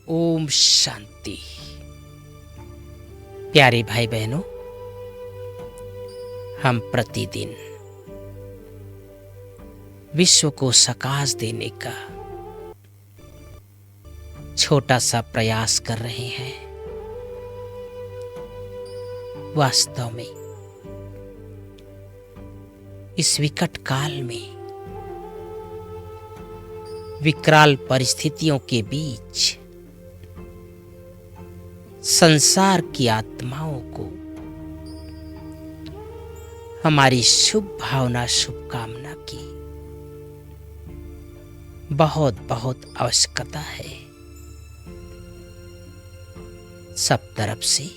ओम शांति। प्यारे भाई बहनों, हम प्रतिदिन विश्व को सकाश देने का छोटा सा प्रयास कर रहे हैं। वास्तव में इस विकट काल में विकराल परिस्थितियों के बीच संसार की आत्माओं को हमारी शुभ भावना, शुभकामना की बहुत बहुत आवश्यकता है। सब तरफ से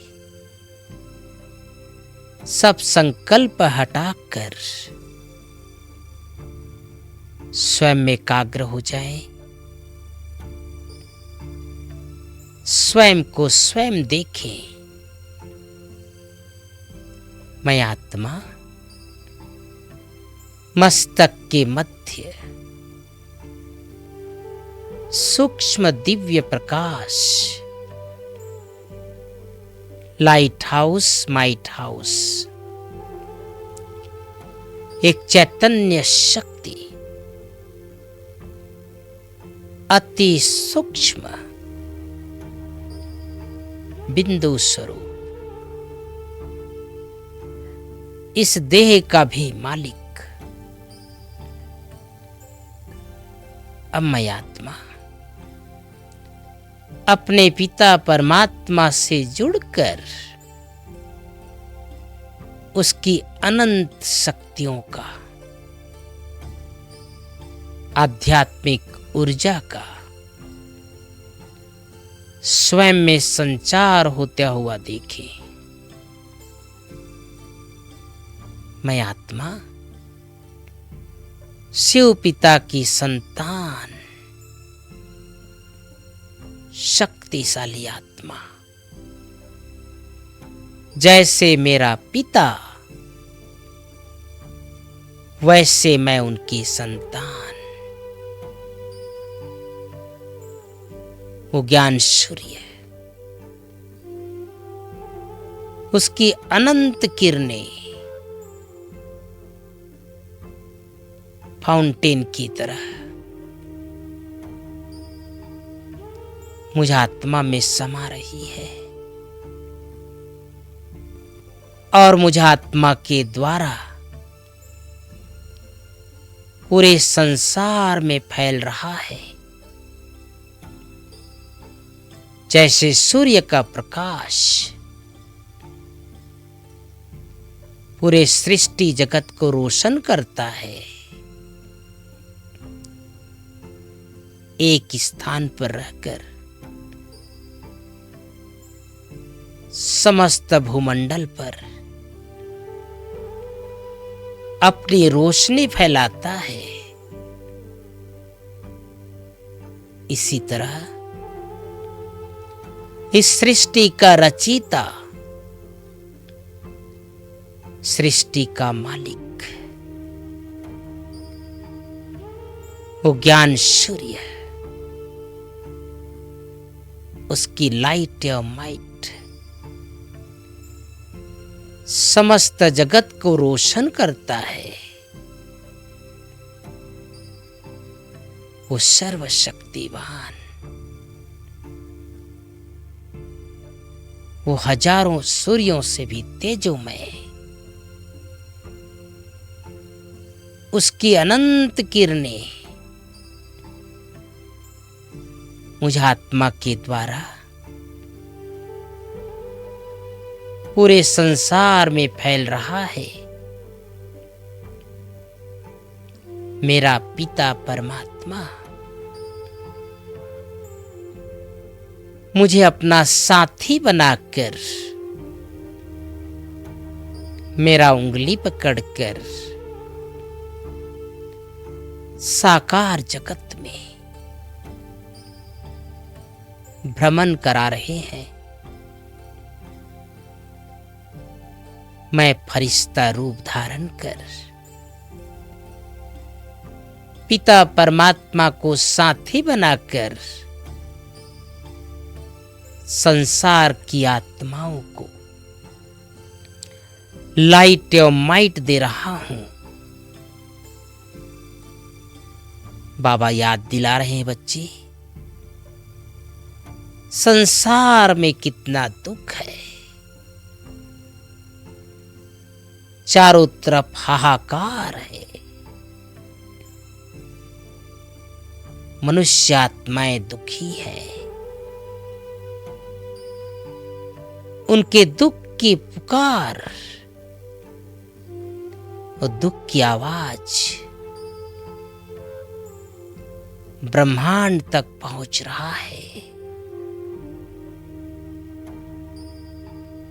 सब संकल्प हटाकर स्वयं में एकाग्र हो जाएं, स्वयं को स्वयं देखें। मैं आत्मा मस्तक के मध्य सूक्ष्म Divya Prakash, light house, might house, एक चैतन्य शक्ति अति सूक्ष्म बिंदु स्वरूप, इस देह का भी मालिक। अब मैं आत्मा अपने पिता परमात्मा से जुड़कर उसकी अनंत शक्तियों का, आध्यात्मिक ऊर्जा का स्वयं में संचार होता हुआ देखे। मैं आत्मा शिव पिता की संतान, शक्तिशाली आत्मा। जैसे मेरा पिता वैसे मैं उनकी संतान। वो ज्ञान सूर्य, उसकी अनंत किरणें फाउंटेन की तरह मुझ आत्मा में समा रही है और मुझ आत्मा के द्वारा पूरे संसार में फैल रहा है। जैसे सूर्य का प्रकाश पूरे सृष्टि जगत को रोशन करता है, एक स्थान पर रहकर समस्त भूमंडल पर अपनी रोशनी फैलाता है, इसी तरह इस सृष्टि का रचयिता, सृष्टि का मालिक, वो ज्ञान सूर्य, उसकी लाइट और माइट समस्त जगत को रोशन करता है। वो सर्वशक्तिवान, वो हजारों सूर्यों से भी तेजोमय, उसकी अनंत किरणें मुझ आत्मा के द्वारा पूरे संसार में फैल रहा है। मेरा पिता परमात्मा मुझे अपना साथी बनाकर, मेरा उंगली पकड़कर साकार जगत में भ्रमण करा रहे हैं। मैं फरिश्ता रूप धारण कर पिता परमात्मा को साथी बनाकर संसार की आत्माओं को लाइट और माइट दे रहा हूं। बाबा याद दिला रहे हैं बच्चे, संसार में कितना दुख है, चारों तरफ हाहाकार है। मनुष्य आत्माएं दुखी है, उनके दुख की पुकार और दुख की आवाज ब्रह्मांड तक पहुंच रहा है।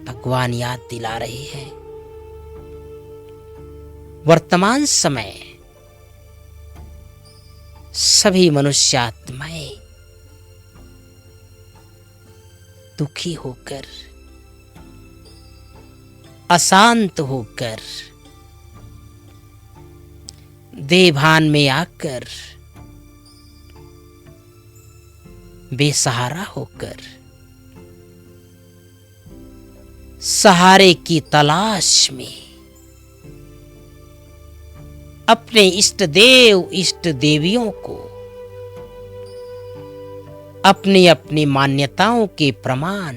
भगवान याद दिला रहे हैं, वर्तमान समय सभी मनुष्य आत्माएं दुखी होकर, अशांत होकर, देभान में आकर, बेसहारा होकर, सहारे की तलाश में अपने इष्ट देव इष्ट देवियों को अपनी अपनी मान्यताओं के प्रमाण,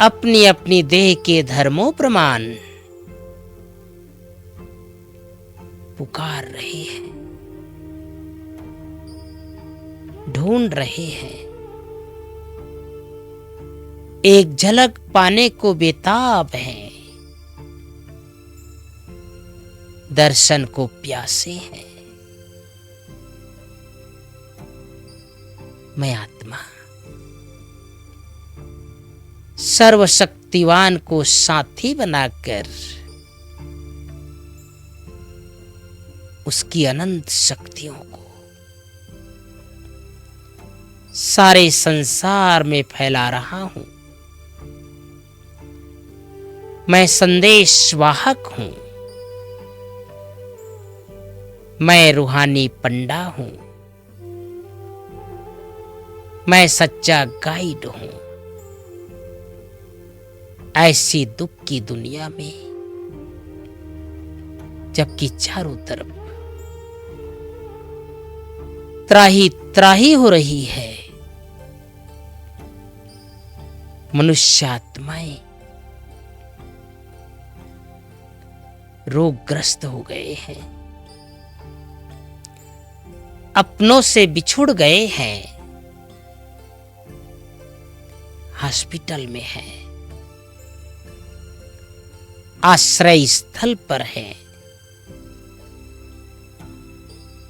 अपनी अपनी देह के धर्मों प्रमाण पुकार रहे हैं, ढूंढ रहे हैं, एक झलक पाने को बेताब हैं, दर्शन को प्यासे हैं। मैं आत्मा सर्वशक्तिवान को साथी बनाकर उसकी अनंत शक्तियों को सारे संसार में फैला रहा हूं। मैं संदेश वाहक हूं, मैं रूहानी पंडा हूं, मैं सच्चा गाइड हूं। ऐसी दुख की दुनिया में जबकि चारों तरफ त्राही त्राही हो रही है, मनुष्य आत्माएं रोगग्रस्त हो गए हैं, अपनों से बिछुड़ गए हैं, हॉस्पिटल में हैं, आश्रय स्थल पर हैं,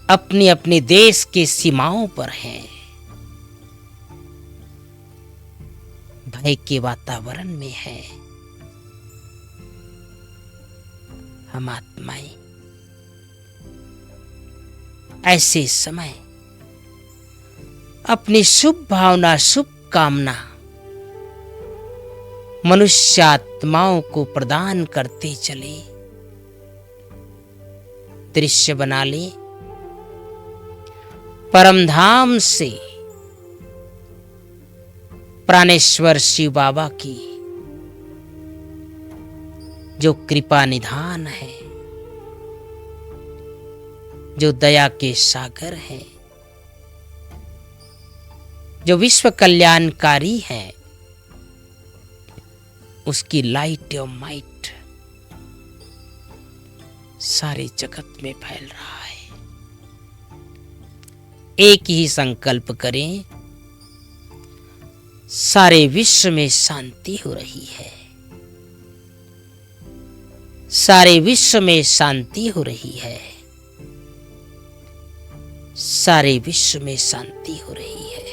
अपनी अपनी देश के सीमाओं पर हैं, भय के वातावरण में हैं। हम आत्माएं ऐसे समय अपनी शुभ भावना, शुभ कामना मनुष्य आत्माओं को प्रदान करते चले। दृश्य बना ले परमधाम से प्राणेश्वर शिव बाबा की जो कृपा निधान है, जो दया के सागर हैं, जो विश्व कल्याणकारी हैं, उसकी लाइट और माइट सारे जगत में फैल रहा है। एक ही संकल्प करें, सारे विश्व में शांति हो रही है, सारे विश्व में शांति हो रही है, सारे विश्व में शांति हो रही है।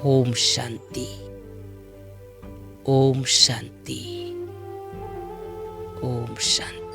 ओम शांति, ओम शांति, ओम शांति।